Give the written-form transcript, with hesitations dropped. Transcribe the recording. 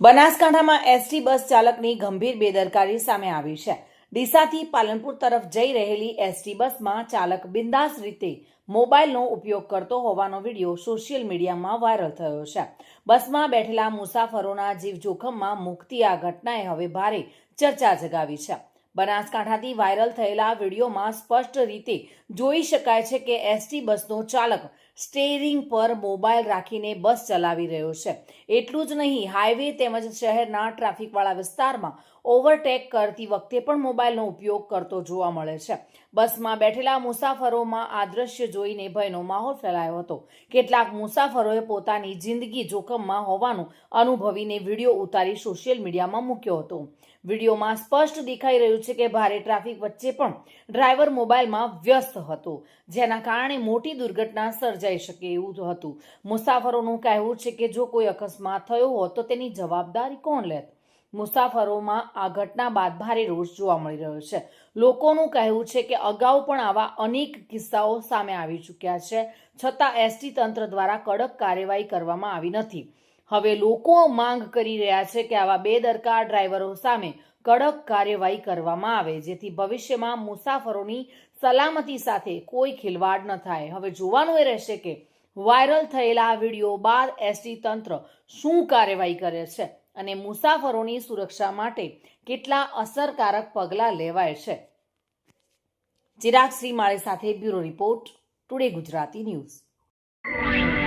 બનાસકાંઠામાં ST bus ચાલકની ગંભીર બેદરકારી સામે આવી છે। ડીસાથી પાલનપુર તરફ જઈ રહેલી એસટી બસમાં ચાલક બિંદાસ રીતે મોબાઈલનો ઉપયોગ કરતો હોવાનો વિડીયો સોશિયલ મીડિયામાં વાયરલ થયો છે। બસમાં બેઠેલા મુસાફરોના જીવ જોખમમાં મૂકતી આ ઘટનાએ હવે ભારે ચર્ચા જગાવી છે। બનાસકાંઠાથી વાયરલ થયેલા વિડીયોમાં સ્પષ્ટ રીતે જોઈ શકાય છે કે એસટી બસનો ચાલક સ્ટીયરિંગ પર મોબાઈલ રાખીને બસ ચલાવી રહ્યો છે। એટલું જ નહીં, હાઈવે તેમજ શહેરના ટ્રાફિકવાળા વિસ્તારમાં ઓવરટેક કરતી વખતે પણ મોબાઈલનો ઉપયોગ કરતો જોવા મળે છે। બસમાં બેઠેલા મુસાફરોમાં આ દ્રશ્ય જોઈને ભયનો માહોલ ફેલાયો હતો। કેટલાક મુસાફરોએ પોતાની જિંદગી જોખમમાં હોવાનું અનુભવીને વિડીયો ઉતારી સોશિયલ મીડિયામાં મૂક્યો હતો। વિડીયોમાં સ્પષ્ટ દેખાઈ રહ્યું છે કે ભારે ટ્રાફિક વચ્ચે પણ ડ્રાઈવર મોબાઈલમાં વ્યસ્ત હતો, જેના કારણે મોટી દુર્ઘટના સર્જાઈ શકે એવું હતું। મુસાફરોનું કહેવું છે કે જો કોઈ અકસ્માત થયો હોત તો તેની જવાબદારી કોણ લેત? મુસાફરોમાં આ ઘટના બાદ ભારે રોષ જોવા મળી રહ્યો છે। લોકોનું કહેવું છે કે અગાઉ પણ આવા અનેક કિસ્સાઓ સામે આવી ચૂક્યા છે, છતાં એસટી તંત્ર દ્વારા કડક કાર્યવાહી કરવામાં આવી નથી। હવે લોકો માંગ કરી રહ્યા છે કે આવા બેદરકાર ડ્રાઈવરો સામે કડક કાર્યવાહી કરવામાં આવે, જેથી ભવિષ્યમાં મુસાફરોની સલામતી સાથે કોઈ ખિલવાડ ન થાય। હવે જોવાનું એ રહેશે કે વાયરલ થયેલા વિડીયો બાદ એસટી તંત્ર શું કાર્યવાહી કરે છે અને મુસાફરોની સુરક્ષા માટે કેટલા અસરકારક પગલાં લેવાય છે। ચિરાગ શ્રીમાળી સાથે bureau report, today Gujarati news.